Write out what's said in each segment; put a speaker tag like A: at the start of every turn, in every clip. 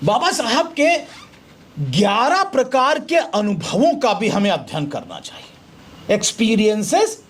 A: बाबा साहब के 11 प्रकार के अनुभवों का भी हमें अध्ययन करना चाहिए। Experiences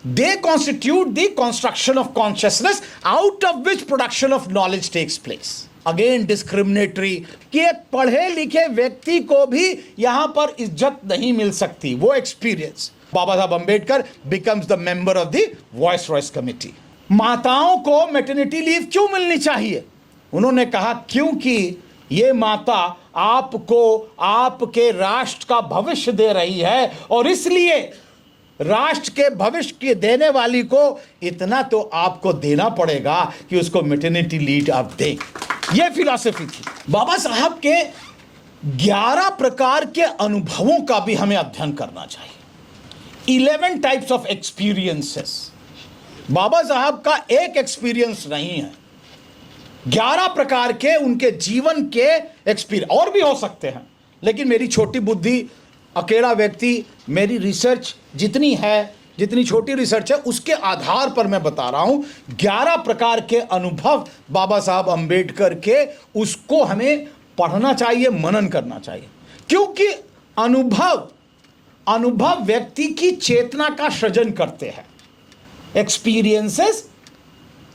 A: they constitute the construction of consciousness out of which production of knowledge takes place. Again discriminatory कि एक पढ़े लिखे व्यक्ति को भी यहां पर इज्जत नहीं मिल सकती, वो एक्सपीरियंस। बाबा साहब Ambedkar becomes the member of the voice Royce committee. माताओं को मैटरनिटी लीव क्यों मिलनी चाहिए? उन्होंने कहा क्योंकि ये माता आपको आपके राष्ट्र का भविष्य दे रही है और इसलिए राष्ट्र के भविष्य के देने वाली को इतना तो आपको देना पड़ेगा कि उसको मैटरनिटी लीव आप दें। ये फिलॉसफी थी। बाबा साहब के 11 प्रकार के अनुभवों का भी हमें अध्ययन करना चाहिए। 11 टाइप्स ऑफ एक्सपीरियंसेस। बाबा साहब का एक एक्सपीरियंस नहीं है, 11 प्रकार के उनके जीवन के एक्सपीरियंस। और भी हो सकते हैं, लेकिन मेरी छोटी बुद्धि, अकेला व्यक्ति, मेरी रिसर्च जितनी है, जितनी छोटी रिसर्च है उसके आधार पर मैं बता रहा हूं। 11 प्रकार के अनुभव बाबा साहब अंबेडकर के, उसको हमें पढ़ना चाहिए, मनन करना चाहिए। क्योंकि अनुभव व्यक्ति की चेतना का सृजन करते हैं। Experiences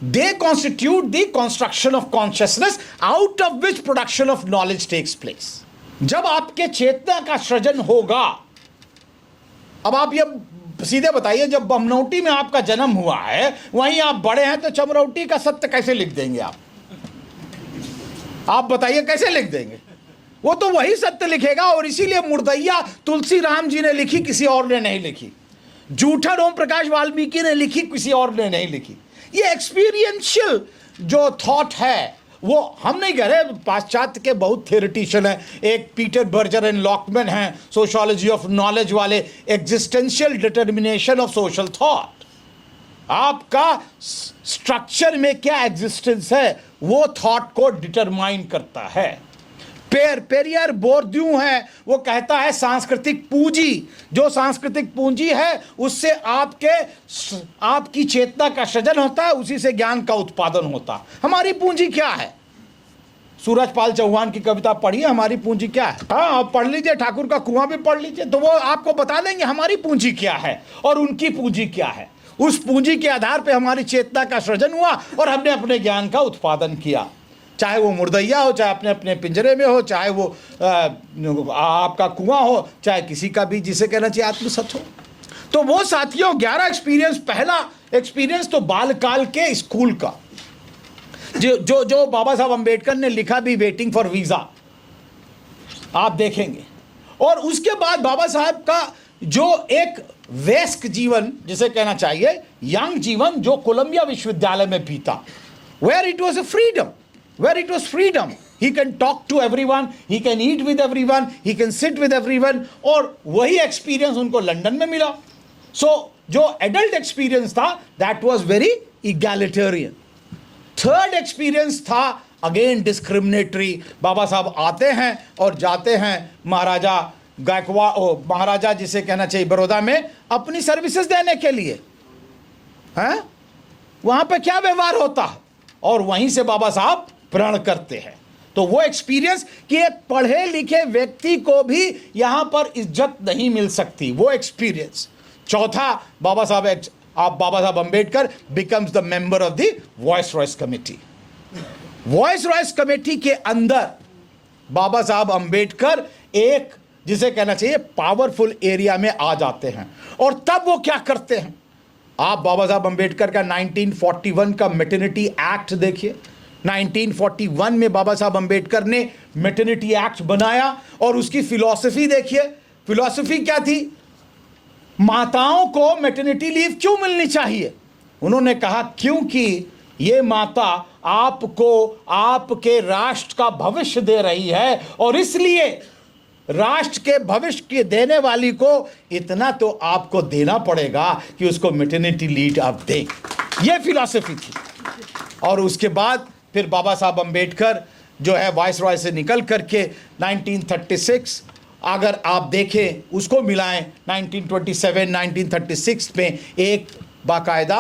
A: they constitute the construction of consciousness out of which production of knowledge takes place। जब आपके चेतना का सृजन होगा, अब आप ये सीधे बताइए, जब बमनौटी में आपका जन्म हुआ है, वहीं आप बड़े हैं, तो चमरौटी का सत्य कैसे लिख देंगे आप बताइए कैसे लिख देंगे? वो तो वही सत्य लिखेगा। और इसीलिए मुर्दैया तुलसी राम जी ने लिखी, किसी और ने नहीं लिखी। जूठन ओम प्रकाश वाल्मीकि ने लिखी, किसी और ने नहीं लिखी। ये एक्सपीरियंशियल जो थॉट है, वो हम नहीं कह रहे। पाश्चात्य के बहुत थियोरिटिशियन हैं, एक पीटर बर्जर एंड लॉकमैन हैं, सोशियोलॉजी ऑफ नॉलेज वाले। Existential determination of social thought, आपका स्ट्रक्चर में क्या एग्जिस्टेंस है, वो थॉट को डिटरमाइन करता है। पेरियर बोर्ड्यू है, वो कहता है सांस्कृतिक पूंजी, जो सांस्कृतिक पूंजी है उससे आपकी चेतना का सृजन होता है, उसी से ज्ञान का उत्पादन होता है। हमारी पूंजी क्या है? सूरजपाल चौहान की कविता पढ़िए, हमारी पूंजी क्या है। हाँ, आप पढ़ लीजिए, ठाकुर का कुआं भी पढ़ लीजिए, तो वो आपको बता देंगे हमारी पूंजी क्या है और उनकी पूंजी क्या है। उस पूंजी के आधार पर हमारी चेतना का सृजन हुआ और हमने अपने ज्ञान का उत्पादन किया। चाहे वो मुर्दैया हो, चाहे अपने अपने पिंजरे में हो, चाहे वो आपका कुआं हो, चाहे किसी का भी, जिसे कहना चाहिए आत्मसत हो। तो वो साथियों 11 एक्सपीरियंस। पहला एक्सपीरियंस तो बालकाल के स्कूल का, जो बाबा साहब अंबेडकर ने लिखा भी, वेटिंग फॉर वीजा, आप देखेंगे। और उसके बाद बाबा साहब का जो एक वयस्क जीवन, जिसे कहना चाहिए यंग जीवन, जो कोलंबिया विश्वविद्यालय में बीता, where it was a freedom, he can talk to everyone, he can eat with everyone, he can sit with everyone। और वही एक्सपीरियंस उनको लंदन में मिला। सो जो एडल्ट एक्सपीरियंस था, that was very egalitarian. Third experience था अगेन डिस्क्रिमिनेटरी। बाबा साहब आते हैं और जाते हैं महाराजा महाराजा जिसे कहना चाहिए बड़ौदा में अपनी सर्विसेज देने के लिए। हैं, वहां पे क्या व्यवहार होता है, और वहीं से बाबा साहब प्रण करते हैं। तो वो एक्सपीरियंस कि एक पढ़े लिखे व्यक्ति को भी यहां पर इज्जत नहीं मिल सकती, वो एक्सपीरियंस। चौथा, बाबा साहब Ambedkar becomes the member of the voice Royce committee. Voice Royce committee के अंदर बाबा साहब अंबेडकर एक, जिसे कहना चाहिए पावरफुल एरिया में आ जाते हैं। और तब वो क्या करते हैं, आप बाबा साहब अंबेडकर का 1941 का मैटरनिटी एक्ट देखिए। 1941 में बाबा साहब अंबेडकर ने मैटरनिटी एक्ट बनाया और उसकी फिलॉसफी देखिए। फिलॉसफी क्या थी? माताओं को मैटरनिटी लीव क्यों मिलनी चाहिए? उन्होंने कहा क्योंकि ये माता आपको आपके राष्ट्र का भविष्य दे रही है और इसलिए राष्ट्र के भविष्य के देने वाली को इतना तो आपको देना पड़ेगा कि उसको मैटरनिटी लीव आप दें। यह फिलॉसफी थी। और उसके बाद फिर बाबा साहब अंबेडकर जो है वाइसरॉय से निकल करके 1936, अगर आप देखें उसको मिलाएं 1927 1936 में एक बाकायदा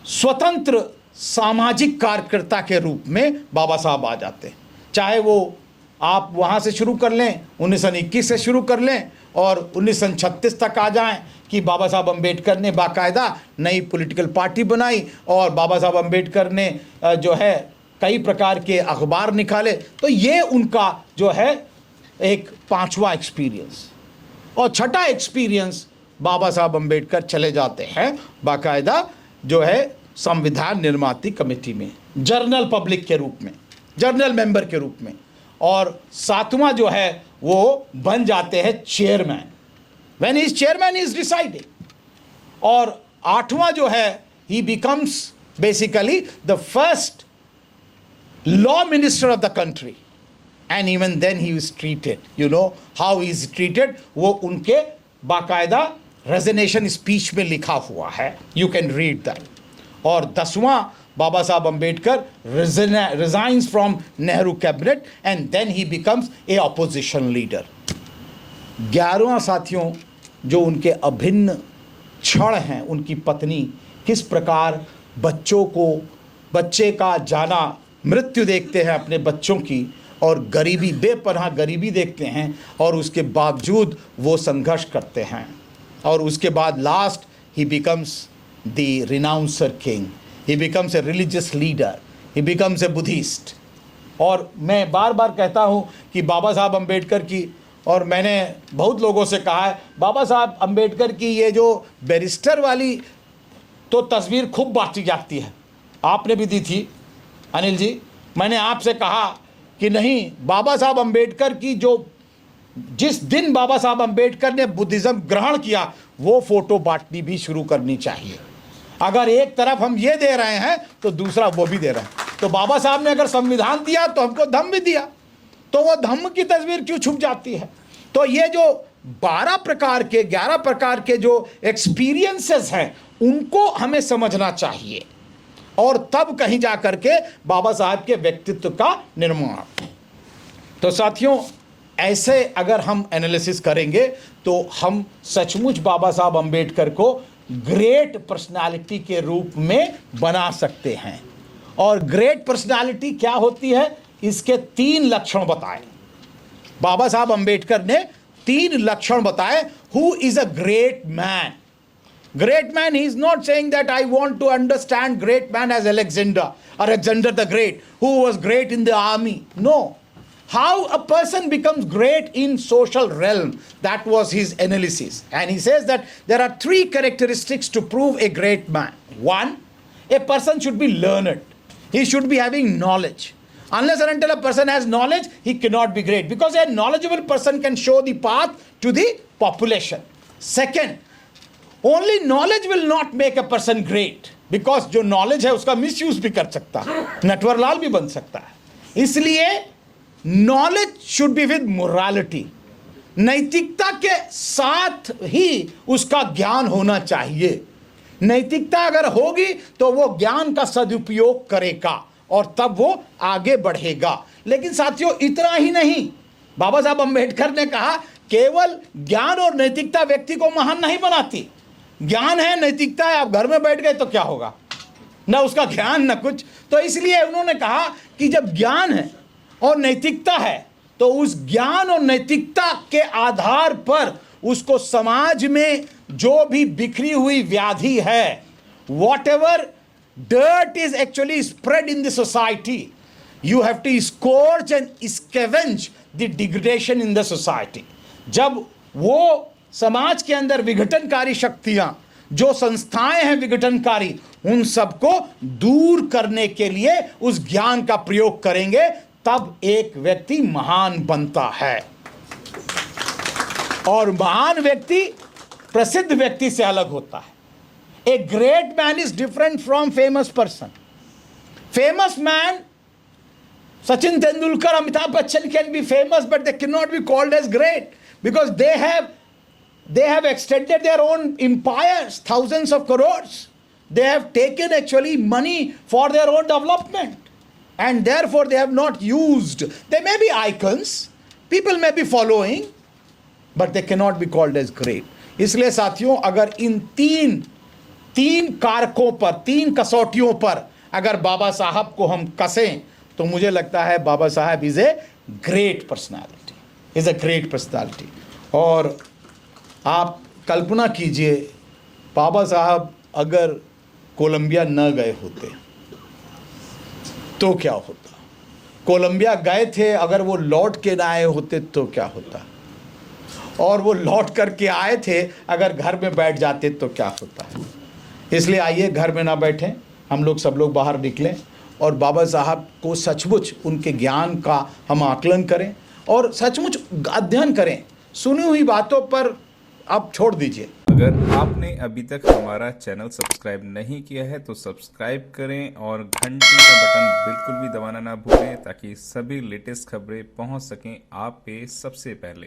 A: स्वतंत्र सामाजिक कार्यकर्ता के रूप में बाबा साहब आ जाते हैं। चाहे वो आप वहाँ से शुरू कर लें, 1921 से शुरू कर लें और 1936 तक आ जाएं कि बाबा साहब अम्बेडकर ने बाकायदा नई पॉलिटिकल पार्टी बनाई और बाबा साहब अम्बेडकर ने जो है कई प्रकार के अखबार निकाले। तो ये उनका जो है एक पांचवा एक्सपीरियंस। और छठा एक्सपीरियंस, बाबा साहब अम्बेडकर चले जाते हैं बाकायदा जो है संविधान निर्माती कमेटी में, जर्नल पब्लिक के रूप में, जर्नल मेंबर के रूप में। और सातवां जो है वो बन जाते हैं chairman. When is chairman is deciding. और आठवां जो है, he becomes basically the first law minister of the country. And even then he is treated, you know how he is treated, वो उनके बाकायदा रेजिग्नेशन स्पीच में लिखा हुआ है, यू कैन रीड दैट। और 10वां, बाबा Saheb Ambedkar resigns from Nehru cabinet and then he becomes a opposition leader। 11वां साथियों, जो उनके अभिन्न क्षण हैं, उनकी पत्नी किस प्रकार बच्चे का जाना, मृत्यु देखते हैं अपने बच्चों की, और गरीबी, बेपनाह गरीबी देखते हैं और उसके बावजूद वो संघर्ष करते हैं। और उसके बाद last, he becomes the renouncer king, he becomes a religious leader, he becomes a Buddhist। और मैं बार बार कहता हूँ कि बाबा साहब अम्बेडकर की, और मैंने बहुत लोगों से कहा है, बाबा साहब अम्बेडकर की ये जो बैरिस्टर वाली तो तस्वीर खूब बांटी जाती है, आपने भी दी थी अनिल जी। मैंने आपसे कहा कि नहीं, बाबा साहब अम्बेडकर की जो, जिस दिन बाबा साहब अम्बेडकर ने बुद्धिज़्म ग्रहण किया, वो फ़ोटो बांटनी भी शुरू करनी चाहिए। अगर एक तरफ हम ये दे रहे हैं तो दूसरा वो भी दे रहे हैं। तो बाबा साहब ने अगर संविधान दिया तो हमको धम्म भी दिया, तो वो धम्म की तस्वीर क्यों छुप जाती है? तो ये जो 11 प्रकार के जो एक्सपीरियंसेस हैं, उनको हमें समझना चाहिए, और तब कहीं जा करके बाबा साहब के व्यक्तित्व का निर्माण। तो साथियों, ऐसे अगर हम एनालिसिस करेंगे तो हम सचमुच बाबा साहब अम्बेडकर को ग्रेट पर्सनालिटी के रूप में बना सकते हैं। और ग्रेट पर्सनालिटी क्या होती है, इसके 3 लक्षण बताए बाबा साहब अम्बेडकर ने। 3 लक्षण बताए। Who is a great man? Great man, he is not saying that I want to understand great man as Alexander the Great, who was great in the army. No. How a person becomes great in social realm, that was his analysis. And he says that there are 3 characteristics to prove a great man. 1, a person should be learned. He should be having knowledge. Unless and until a person has knowledge, he cannot be great, because a knowledgeable person can show the path to the population. Second, only knowledge will not make a person great, because जो knowledge है उसका misuse भी कर सकता है, नटवरलाल भी बन सकता है। इसलिए knowledge should be with morality, नैतिकता के साथ ही उसका ज्ञान होना चाहिए। नैतिकता अगर होगी तो वो ज्ञान का सदुपयोग करेगा और तब वो आगे बढ़ेगा। लेकिन साथियों, इतना ही नहीं, बाबा साहब अम्बेडकर ने कहा केवल ज्ञान और नैतिकता व्यक्ति को महान नहीं बनाती। ज्ञान है, नैतिकता है, आप घर में बैठ गए तो क्या होगा, ना उसका ज्ञान ना कुछ। तो इसलिए उन्होंने कहा कि जब ज्ञान है और नैतिकता है तो उस ज्ञान और नैतिकता के आधार पर उसको समाज में जो भी बिखरी हुई व्याधि है, what ever dirt is actually spread in the society, you have to scourge and scavenge the degradation in the society। जब वो समाज के अंदर विघटनकारी शक्तियां, जो संस्थाएं हैं विघटनकारी, उन सबको दूर करने के लिए उस ज्ञान का प्रयोग करेंगे, तब एक व्यक्ति महान बनता है। और महान व्यक्ति प्रसिद्ध व्यक्ति से अलग होता है। A great man is different from famous person. Famous man, Sachin Tendulkar, Amitabh Bachchan can be famous, but they cannot be called as great, because they have extended their own empires, thousands of crores. They have taken actually money for their own development, and therefore they have not used. They may be icons, people may be following, but they cannot be called as great. इसलिए साथियों, अगर इन तीन कारकों पर, 3 कसौटियों पर अगर बाबा साहब को हम कसें तो मुझे लगता है बाबा साहब is a great personality, is a great personality. और आप कल्पना कीजिए, बाबा साहब अगर कोलंबिया न गए होते तो क्या होता, कोलंबिया गए थे, अगर वो लौट के ना आए होते तो क्या होता, और वो लौट करके आए थे अगर घर में बैठ जाते तो क्या होता है। इसलिए आइए घर में ना बैठें, हम लोग सब लोग बाहर निकलें और बाबा साहब को सचमुच उनके ज्ञान का हम आकलन करें और सचमुच अध्ययन करें। सुनी हुई बातों पर आप छोड़ दीजिए।
B: अगर आपने अभी तक हमारा चैनल सब्सक्राइब नहीं किया है तो सब्सक्राइब करें और घंटी का बटन बिल्कुल भी दबाना ना भूलें ताकि सभी लेटेस्ट खबरें पहुंच सकें आप पे सबसे पहले।